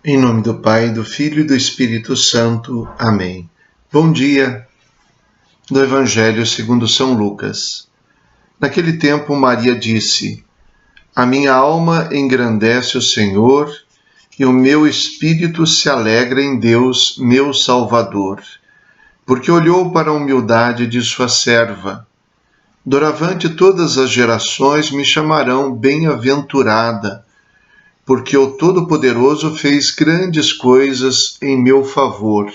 Em nome do Pai, do Filho e do Espírito Santo. Amém. Bom dia. Do Evangelho segundo São Lucas. Naquele tempo, Maria disse: A minha alma engrandece o Senhor, e o meu espírito se alegra em Deus, meu Salvador, porque olhou para a humildade de sua serva. Doravante todas as gerações me chamarão bem-aventurada, porque o Todo-Poderoso fez grandes coisas em meu favor.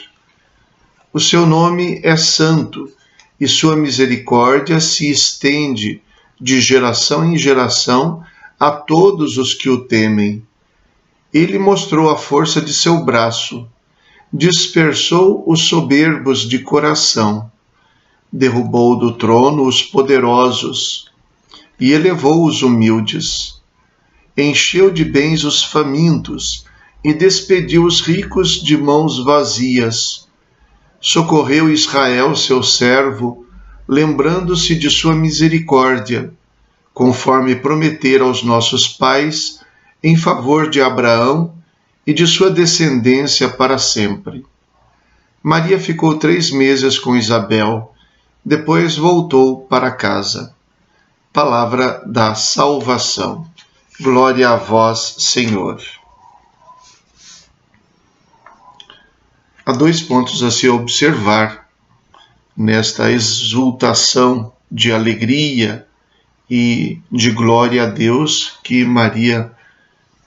O seu nome é santo, e sua misericórdia se estende de geração em geração a todos os que o temem. Ele mostrou a força de seu braço, dispersou os soberbos de coração, derrubou do trono os poderosos e elevou os humildes. Encheu de bens os famintos e despediu os ricos de mãos vazias. Socorreu Israel, seu servo, lembrando-se de sua misericórdia, conforme prometera aos nossos pais, em favor de Abraão e de sua descendência para sempre. Maria ficou 3 meses com Isabel, depois voltou para casa. Palavra da salvação. Glória a vós, Senhor. Há 2 pontos a se observar nesta exultação de alegria e de glória a Deus que Maria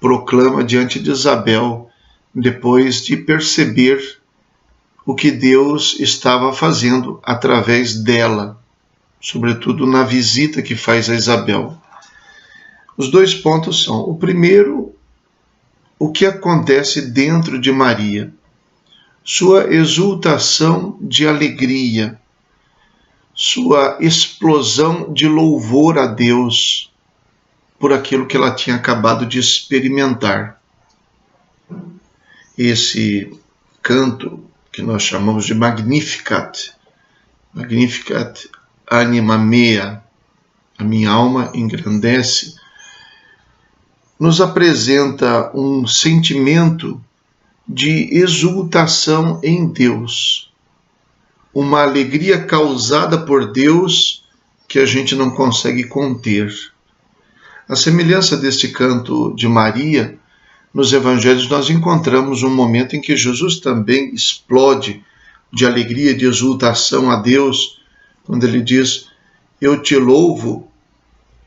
proclama diante de Isabel, depois de perceber o que Deus estava fazendo através dela, sobretudo na visita que faz a Isabel. Os 2 pontos são: o primeiro, o que acontece dentro de Maria, sua exultação de alegria, sua explosão de louvor a Deus por aquilo que ela tinha acabado de experimentar. Esse canto que nós chamamos de Magnificat, Magnificat anima mea, a minha alma engrandece, nos apresenta um sentimento de exultação em Deus, uma alegria causada por Deus que a gente não consegue conter. A semelhança deste canto de Maria, nos evangelhos nós encontramos um momento em que Jesus também explode de alegria, de exultação a Deus, quando ele diz: Eu te louvo,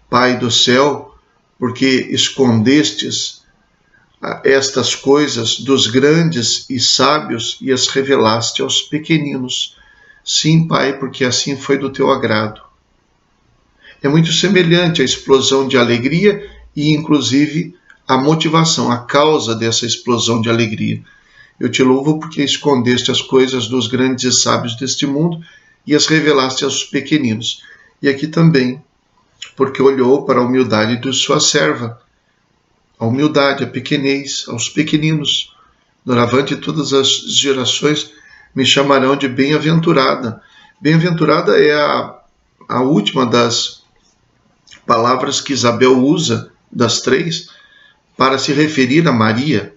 Pai do céu, porque escondestes estas coisas dos grandes e sábios e as revelaste aos pequeninos. Sim, Pai, porque assim foi do teu agrado. É muito semelhante à explosão de alegria e, inclusive, a motivação, a causa dessa explosão de alegria. Eu te louvo porque escondeste as coisas dos grandes e sábios deste mundo e as revelaste aos pequeninos. E aqui também, porque olhou para a humildade de sua serva, a humildade, a pequenez, aos pequeninos. Doravante todas as gerações me chamarão de bem-aventurada. Bem-aventurada é a última das palavras que Isabel usa, das 3, para se referir a Maria.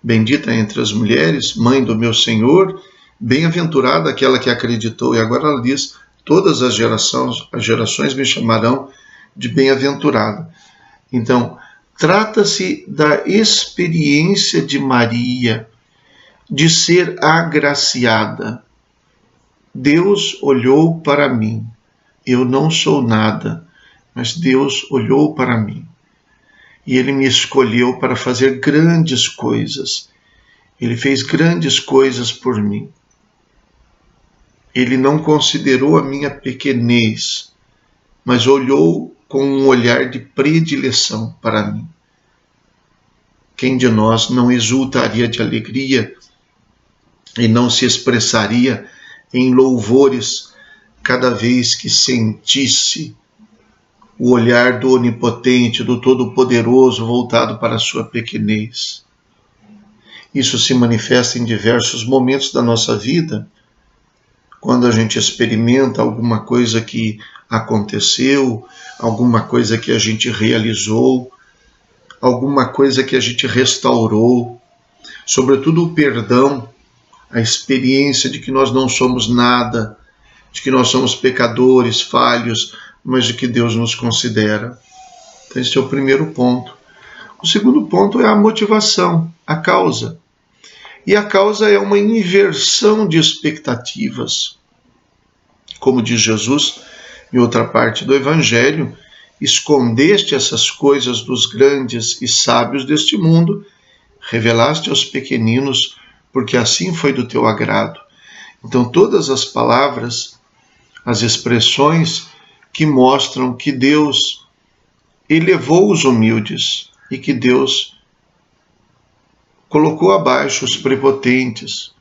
Bendita entre as mulheres, mãe do meu Senhor, bem-aventurada aquela que acreditou. E agora ela diz: todas as gerações me chamarão de bem-aventurada. Então, trata-se da experiência de Maria, de ser agraciada. Deus olhou para mim. Eu não sou nada, mas Deus olhou para mim. E Ele me escolheu para fazer grandes coisas. Ele fez grandes coisas por mim. Ele não considerou a minha pequenez, mas olhou com um olhar de predileção para mim. Quem de nós não exultaria de alegria e não se expressaria em louvores cada vez que sentisse o olhar do Onipotente, do Todo-Poderoso voltado para a sua pequenez? Isso se manifesta em diversos momentos da nossa vida, quando a gente experimenta alguma coisa que aconteceu, alguma coisa que a gente realizou, alguma coisa que a gente restaurou, sobretudo o perdão, a experiência de que nós não somos nada, de que nós somos pecadores, falhos, mas de que Deus nos considera. Então, esse é o primeiro ponto. O segundo ponto é a motivação, a causa. E a causa é uma inversão de expectativas. Como diz Jesus em outra parte do Evangelho, escondeste essas coisas dos grandes e sábios deste mundo, revelaste aos pequeninos, porque assim foi do teu agrado. Então, todas as palavras, as expressões que mostram que Deus elevou os humildes e que Deus colocou abaixo os prepotentes.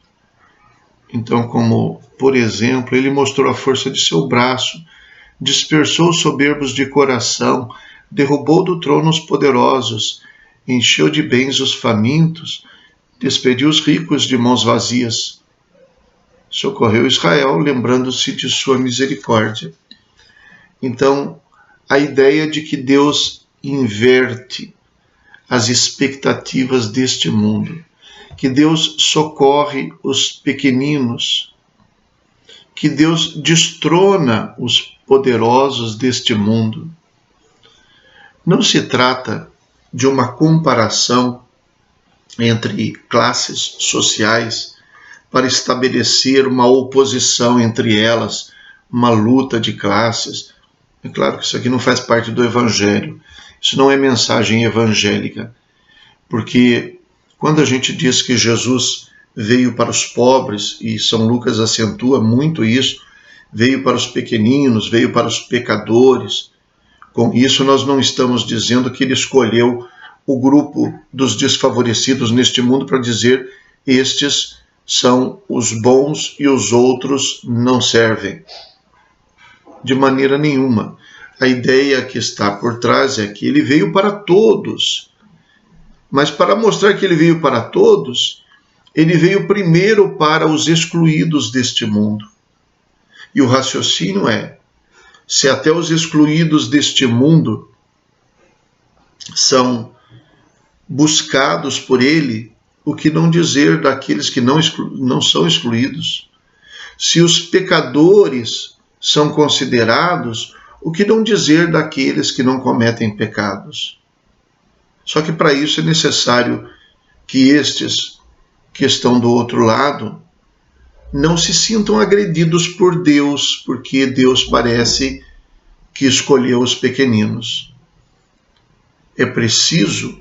Então, como, por exemplo, ele mostrou a força de seu braço, dispersou os soberbos de coração, derrubou do trono os poderosos, encheu de bens os famintos, despediu os ricos de mãos vazias. Socorreu Israel, lembrando-se de sua misericórdia. Então, a ideia de que Deus inverte as expectativas deste mundo, que Deus socorre os pequeninos, que Deus destrona os poderosos deste mundo. Não se trata de uma comparação entre classes sociais para estabelecer uma oposição entre elas, uma luta de classes. É claro que isso aqui não faz parte do Evangelho. Isso não é mensagem evangélica. Porque quando a gente diz que Jesus veio para os pobres, e São Lucas acentua muito isso, veio para os pequeninos, veio para os pecadores. Com isso, nós não estamos dizendo que ele escolheu o grupo dos desfavorecidos neste mundo para dizer estes são os bons e os outros não servem. De maneira nenhuma. A ideia que está por trás é que ele veio para todos. Mas para mostrar que ele veio para todos, ele veio primeiro para os excluídos deste mundo. E o raciocínio é, se até os excluídos deste mundo são buscados por ele, o que não dizer daqueles que não são excluídos? Se os pecadores são considerados, o que não dizer daqueles que não cometem pecados? Só que para isso é necessário que estes que estão do outro lado não se sintam agredidos por Deus, porque Deus parece que escolheu os pequeninos. É preciso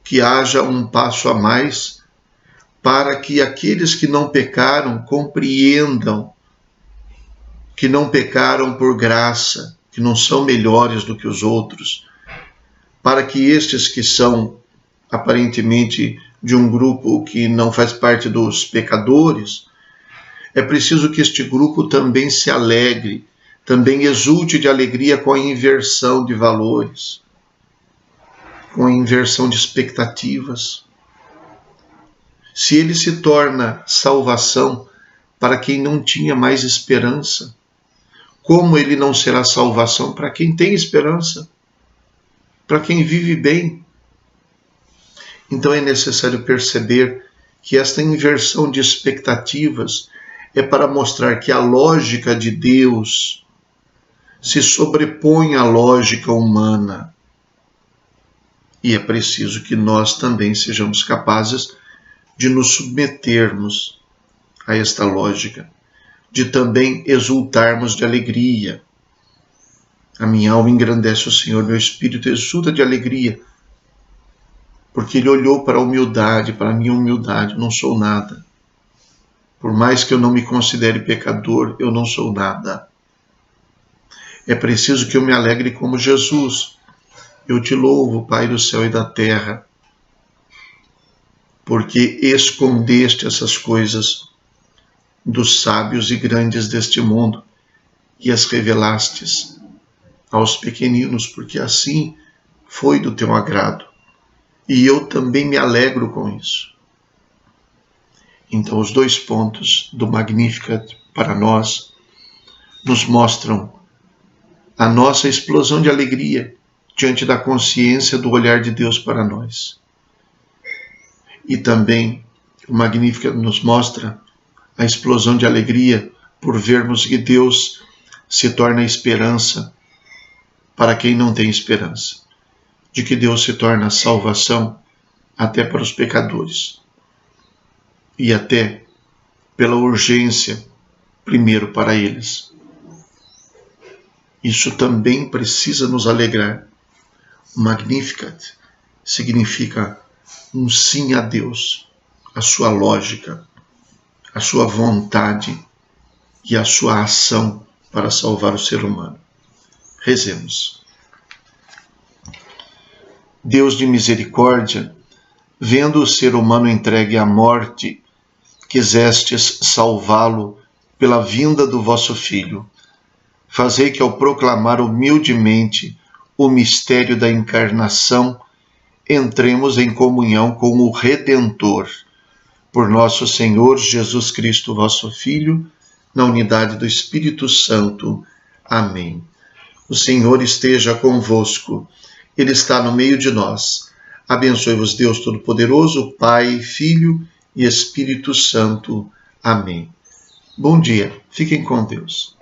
que haja um passo a mais para que aqueles que não pecaram compreendam que não pecaram por graça, que não são melhores do que os outros, para que estes que são aparentemente de um grupo que não faz parte dos pecadores, é preciso que este grupo também se alegre, também exulte de alegria com a inversão de valores, com a inversão de expectativas. Se ele se torna salvação para quem não tinha mais esperança, como ele não será salvação para quem tem esperança, para quem vive bem? Então é necessário perceber que esta inversão de expectativas é para mostrar que a lógica de Deus se sobrepõe à lógica humana. E é preciso que nós também sejamos capazes de nos submetermos a esta lógica, de também exultarmos de alegria. A minha alma engrandece o Senhor, meu espírito exulta de alegria, porque ele olhou para a humildade, para a minha humildade. Eu não sou nada. Por mais que eu não me considere pecador, eu não sou nada. É preciso que eu me alegre como Jesus. Eu te louvo, Pai do céu e da terra, porque escondeste essas coisas dos sábios e grandes deste mundo e as revelastes aos pequeninos, porque assim foi do teu agrado. E eu também me alegro com isso. Então, os dois pontos do Magnificat para nós nos mostram a nossa explosão de alegria diante da consciência do olhar de Deus para nós. E também o Magnificat nos mostra a explosão de alegria por vermos que Deus se torna esperança para quem não tem esperança, de que Deus se torna salvação até para os pecadores, e até pela urgência, primeiro para eles. Isso também precisa nos alegrar. Magnificat significa um sim a Deus, a sua lógica, a sua vontade e a sua ação para salvar o ser humano. Rezemos. Deus de misericórdia, vendo o ser humano entregue à morte, quisestes salvá-lo pela vinda do vosso Filho. Fazei que, ao proclamar humildemente o mistério da encarnação, entremos em comunhão com o Redentor. Por nosso Senhor Jesus Cristo, vosso Filho, na unidade do Espírito Santo. Amém. O Senhor esteja convosco. Ele está no meio de nós. Abençoe-vos Deus Todo-Poderoso, Pai, Filho e Espírito Santo. Amém. Bom dia. Fiquem com Deus.